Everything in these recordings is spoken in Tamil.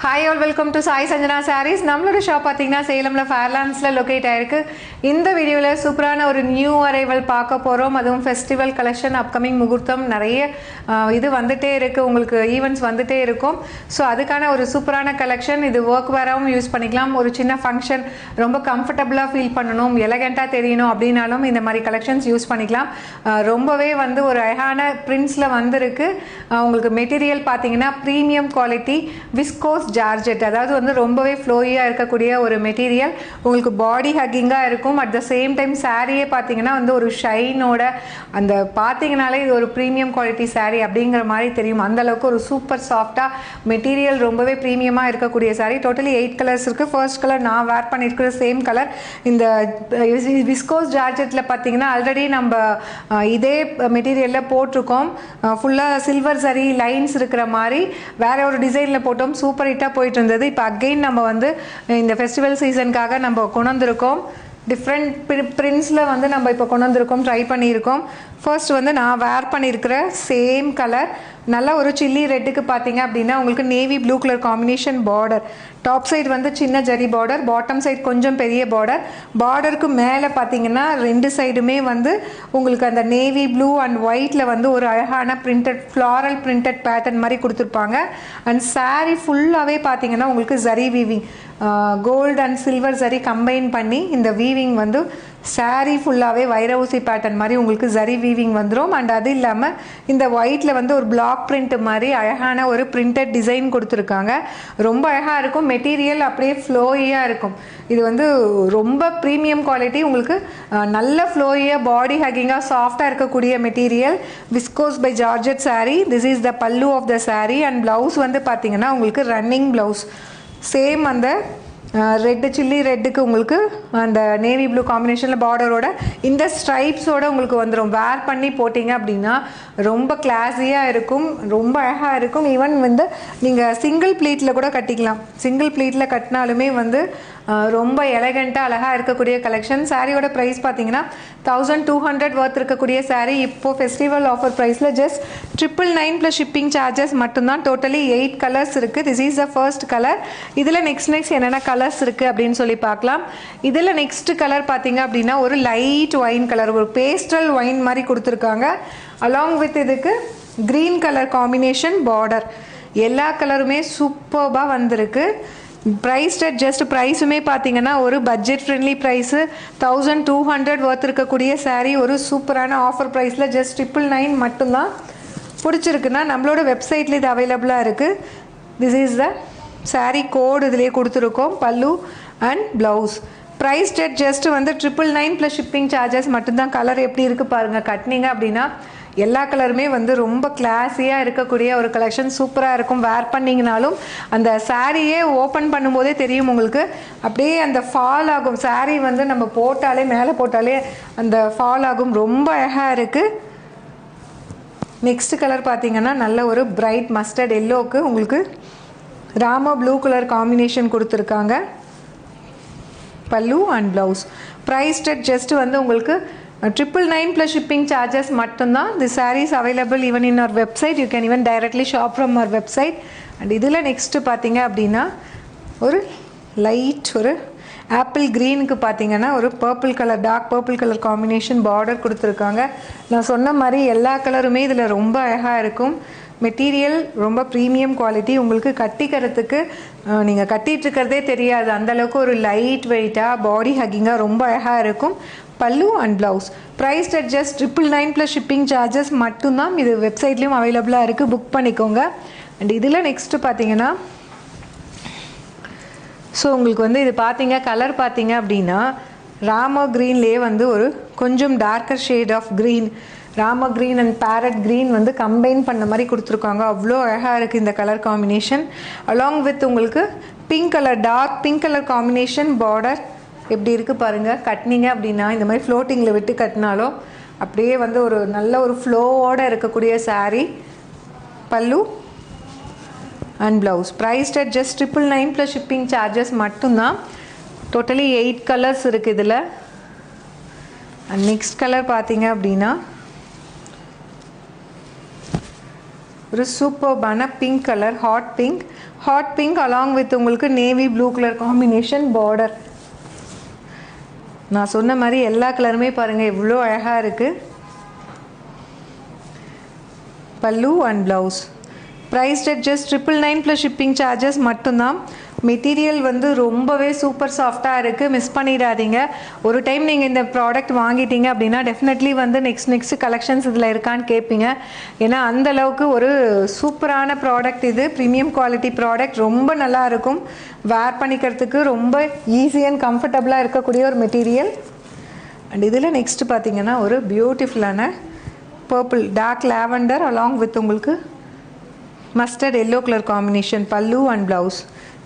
Hi all, welcome to Sai Sanjana Sarees. நம்மளோட ஷாப் பார்த்தீங்கன்னா சேலம்ல ஃபேர்லாண்ட்ஸ்ல லொகேட் ஆயிருக்கு. இந்த வீடியோல சூப்பரான ஒரு நியூ அரைவல் பார்க்க போறோம். அதுவும் ஃபெஸ்டிவல் கலெக்ஷன், அப்கமிங் முகூர்த்தம் நிறைய இது வந்துட்டே இருக்கு, உங்களுக்கு ஈவெண்ட்ஸ் வந்துட்டே இருக்கும். ஸோ அதுக்கான ஒரு சூப்பரான கலெக்ஷன். இது ஒர்க் வேராகவும் யூஸ் பண்ணிக்கலாம். ஒரு சின்ன ஃபங்க்ஷன் ரொம்ப கம்ஃபர்டபுளாக ஃபீல் பண்ணணும், எலகெண்ட்டாக தெரியணும் அப்படின்னாலும் இந்த மாதிரி கலெக்ஷன்ஸ் யூஸ் பண்ணிக்கலாம். ரொம்பவே ஒரு அழகான பிரிண்ட்ஸில் வந்திருக்கு. உங்களுக்கு மெட்டீரியல் பார்த்தீங்கன்னா ப்ரீமியம் குவாலிட்டி விஸ்கோஸ் ஜார்ஜெட், அதாவது ரொம்பவே ஃப்ளோயியாக இருக்கக்கூடிய ஒரு மெட்டீரியல். உங்களுக்கு பாடி ஹக்கிங்காக இருக்கும். அட் த சேம் டைம் சாரியே பார்த்தீங்கன்னா ஒரு ஷைனோட அந்த பார்த்தீங்கனாலே இது ஒரு ப்ரீமியம் குவாலிட்டி சாரீ அப்படிங்கிற மாதிரி தெரியும். அந்தளவுக்கு ஒரு சூப்பர் சாஃப்டாக மெட்டீரியல் ரொம்பவே ப்ரீமியமாக இருக்கக்கூடிய சாரீ. டோட்டலி 8 கலர்ஸ் இருக்குது. ஃபர்ஸ்ட் கலர் நான் வேர் பண்ணியிருக்கிற சேம் கலர். இந்த விஸ்கோஸ் ஜார்ஜெட்டில் பார்த்தீங்கன்னா ஆல்ரெடி நம்ம இதே மெட்டீரியலில் போட்டிருக்கோம். ஃபுல்லாக சில்வர் சரி லைன்ஸ் இருக்கிற மாதிரி வேற ஒரு டிசைனில் போட்டோம். சூப்பர் ஹிட்டாக போயிட்டு இருந்தது. இப்போ அகெயின் நம்ம இந்த ஃபெஸ்டிவல் சீசனுக்காக நம்ம கொண்டு வந்திருக்கோம். டிஃப்ரெண்ட் பிரிண்ட்ஸில் நம்ம இப்போ கொண்டு வந்திருக்கோம், ட்ரை பண்ணியிருக்கோம். ஃபர்ஸ்ட் நான் வேர் பண்ணியிருக்கிற சேம் கலர், நல்ல ஒரு சில்லி ரெட்டுக்கு பார்த்தீங்க அப்படின்னா உங்களுக்கு navy blue colour combination border. Top side சின்ன ஜரி பார்டர், பாட்டம் சைடு கொஞ்சம் பெரிய பார்டர். பார்டருக்கு மேலே பார்த்தீங்கன்னா ரெண்டு சைடுமே உங்களுக்கு அந்த நேவி ப்ளூ அண்ட் ஒயிட்டில் ஒரு அழகான பிரிண்டட் ஃப்ளாரல் பிரிண்டட் பேட்டர்ன் மாதிரி கொடுத்துருப்பாங்க. அண்ட் சாரீ ஃபுல்லாகவே பார்த்தீங்கன்னா உங்களுக்கு zari weaving, gold and silver zari combine பண்ணி இந்த வீவிங் சாரீ ஃபுல்லாகவே வைர ஊசி பேட்டர்ன் மாதிரி உங்களுக்கு ஜரி வீவிங் வந்துடும். அண்ட் அது இல்லாமல் இந்த ஒயிட்டில் ஒரு பிளாக் பிரிண்ட் மாதிரி அழகான ஒரு பிரிண்டட் டிசைன் கொடுத்துருக்காங்க. ரொம்ப அழகாக இருக்கும். மெட்டீரியல் அப்படியே ஃப்ளோயியாக இருக்கும். இது ரொம்ப ப்ரீமியம் குவாலிட்டி. உங்களுக்கு நல்ல ஃப்ளோயியாக பாடி ஹக்கிங்காக சாஃப்டாக இருக்கக்கூடிய material. Viscose by georgette sari. This is the pallu of the sari. And blouse பார்த்தீங்கன்னா உங்களுக்கு ரன்னிங் ப்ளவுஸ். சேம் அந்த ரெட்டு சில்லி ரெட்டுக்கு உங்களுக்கு அந்த நேவி ப்ளூ காம்பினேஷனில் பார்டரோட இந்த ஸ்ட்ரைப்ஸோடு உங்களுக்கு வந்துடும். வேர் பண்ணி போட்டிங்க அப்படின்னா ரொம்ப கிளாஸியாக இருக்கும், ரொம்ப அழகாக இருக்கும். ஈவன் நீங்கள் சிங்கிள் ப்ளீட்டில் கூட கட்டிக்கலாம். சிங்கிள் ப்ளீட்டில் கட்டினாலுமே ரொம்ப எலகெண்ட்டாக அழகாக இருக்கக்கூடிய கலெக்ஷன். சாரியோட ப்ரைஸ் பார்த்தீங்கன்னா 1200 ஒர்த் இருக்கக்கூடிய சாரீ இப்போது ஃபெஸ்டிவல் ஆஃபர் ப்ரைஸில் ஜஸ்ட் 999 ப்ளஸ் ஷிப்பிங் சார்ஜஸ் மட்டும்தான். டோட்டலி 8 கலர்ஸ் இருக்குது. This is the first colour. இதில் நெக்ஸ்ட் என்னென்ன கலர்ஸ் இருக்குது அப்படின்னு சொல்லி பார்க்கலாம். இதில் நெக்ஸ்ட் கலர் பார்த்தீங்க அப்படின்னா ஒரு லைட் ஒயின் கலர், ஒரு பேஸ்டல் ஒயின் மாதிரி கொடுத்துருக்காங்க. அலாங் வித் இதுக்கு க்ரீன் கலர் காம்பினேஷன் பார்டர். எல்லா கலருமே சூப்பர்பாக வந்திருக்கு. ப்ரைஸுமே பார்த்தீங்கன்னா ஒரு பட்ஜெட் ஃப்ரெண்ட்லி ப்ரைஸு. 1200 ஒர்த் இருக்கக்கூடிய சாரீ ஒரு சூப்பரான ஆஃபர் ப்ரைஸில் ஜஸ்ட் 999 மட்டும்தான். பிடிச்சிருக்குன்னா நம்மளோட வெப்சைட்டில் இது அவைலபிளாக இருக்குது. This is the saree code இதிலே கொடுத்துருக்கோம். Pallu and blouse. Price just 999 plus shipping charges மட்டும்தான். கலர் எப்படி இருக்குது பாருங்கள். கட்டினீங்க அப்படின்னா எல்லா கலருமே ரொம்ப கிளாஸியாக இருக்கக்கூடிய ஒரு கலெக்ஷன். சூப்பராக இருக்கும். வேர் பண்ணிங்கனாலும் அந்த சாரியே ஓப்பன் பண்ணும்போதே தெரியும் உங்களுக்கு. அப்படியே அந்த ஃபால் ஆகும் சாரீ. நம்ம போட்டாலே மேலே போட்டாலே அந்த ஃபால் ஆகும். ரொம்ப அழகாக இருக்குது. நெக்ஸ்ட் கலர் பார்த்தீங்கன்னா நல்ல ஒரு பிரைட் மஸ்டர்ட் எல்லோவுக்கு உங்களுக்கு ராமா ப்ளூ கலர் காம்பினேஷன் கொடுத்துருக்காங்க. பல்லு அண்ட் ப்ளவுஸ். ப்ரைஸ் ஜஸ்ட் உங்களுக்கு 999 ப்ளஸ் ஷிப்பிங் சார்ஜஸ் மட்டும்தான். The saris available even in our website. You can even directly shop from our website. And இதில் நெக்ஸ்ட்டு பார்த்தீங்க அப்படின்னா ஒரு லைட் ஒரு ஆப்பிள் க்ரீனுக்கு பார்த்தீங்கன்னா ஒரு purple colour, dark purple colour combination border கொடுத்துருக்காங்க. நான் சொன்ன மாதிரி எல்லா கலருமே இதில் ரொம்ப அழகாக இருக்கும். மெட்டீரியல் ரொம்ப ப்ரீமியம் குவாலிட்டி. உங்களுக்கு கட்டிக்கிறதுக்கு நீங்கள் கட்டிகிட்ருக்கிறதே தெரியாது. அந்தளவுக்கு ஒரு லைட் வெயிட்டாக பாடி ஹக்கிங்காக ரொம்ப அழகாக இருக்கும். Pallu and blouse. Price just 999 plus shipping charges மட்டும்தான். இது வெப்சைட்லேயும் அவைலபிளாக இருக்குது, புக் பண்ணிக்கோங்க. அண்ட் இதில் நெக்ஸ்ட்டு பார்த்தீங்கன்னா ஸோ உங்களுக்கு இது பார்த்தீங்க கலர் பார்த்தீங்க அப்படின்னா ராமா க்ரீன்லேயே ஒரு கொஞ்சம் darker shade of green, rama green and parrot green combine பண்ண மாதிரி கொடுத்துருக்காங்க. அவ்வளோ அழகாக இருக்குது இந்த கலர் காம்பினேஷன். அலாங் வித் உங்களுக்கு pink colour, dark pink colour combination border. எப்படி இருக்குது பாருங்கள். கட்டினீங்க அப்படின்னா இந்த மாதிரி ஃப்ளோட்டிங்கில் விட்டு கட்டினாலும் அப்படியே ஒரு நல்ல ஒரு ஃப்ளோவோடு இருக்கக்கூடிய sari. Pallu and blouse. Price just 999 plus shipping charges மட்டும்தான். டோட்டலி 8 கலர்ஸ் இருக்குது இதில். அண்ட் நெக்ஸ்ட் கலர் பார்த்தீங்க அப்படின்னா ஒரு சூப்பர்பான pink colour, hot pink along with உங்களுக்கு navy blue colour combination border. நான் சொன்ன மாதிரி எல்லா கலருமே பாருங்கள் எவ்வளோ அழகாக இருக்குது. Pallu and blouse. Priced at just 999 plus shipping charges மட்டும்தான். மெட்டீரியல் வந்து ரொம்பவே சூப்பர் சாஃப்டாக இருக்குது, மிஸ் பண்ணிடாதீங்க. ஒரு டைம் நீங்கள் இந்த ப்ராடக்ட் வாங்கிட்டீங்க அப்படின்னா டெஃபினெட்லி வந்து நெக்ஸ்ட் கலெக்ஷன்ஸ் இதில் இருக்கான்னு கேட்பீங்க. ஏன்னா அந்தளவுக்கு ஒரு சூப்பரான ப்ராடக்ட் இது. ப்ரீமியம் குவாலிட்டி ப்ராடக்ட், ரொம்ப நல்லா இருக்கும். வேர் பண்ணிக்கிறதுக்கு ரொம்ப ஈஸி அண்ட் கம்ஃபர்டபுளாக இருக்கக்கூடிய ஒரு மெட்டீரியல். அண்ட் இதில் நெக்ஸ்ட்டு பார்த்தீங்கன்னா ஒரு பியூட்டிஃபுல்லான purple dark lavender along with உங்களுக்கு mustard yellow colour combination pallu and blouse.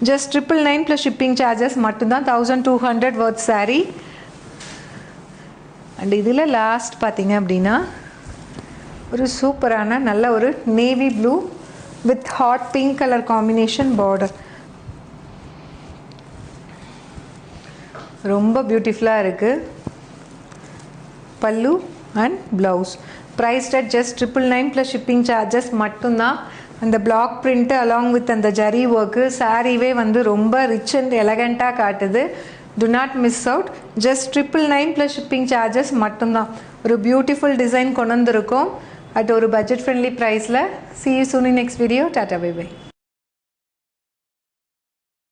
Just 999 plus shipping charges மட்டும்தான். 1200 வர்த் சாரீ. அண்ட் இதில் லாஸ்ட் பார்த்தீங்க அப்படின்னா ஒரு சூப்பரான நல்ல ஒரு navy blue with hot pink colour combination border. ரொம்ப பியூட்டிஃபுல்லாக இருக்குது. Pallu and blouse. Priced at just 999 plus shipping charges மட்டும்தான். அந்த பிளாக் பிரிண்ட்டு அலாங் வித் அந்த ஜரி ஒர்க்கு சாரீவே வந்து ரொம்ப ரிச் அண்ட் எலகண்ட்டாக காட்டுது. To not miss out. Just 999 plus shipping charges மட்டும்தான். ஒரு பியூட்டிஃபுல் டிசைன் கொண்டு வந்திருக்கோம் அட் ஒரு பட்ஜெட் ஃப்ரெண்ட்லி ப்ரைஸில். See you soon in next video. Tata, bye bye.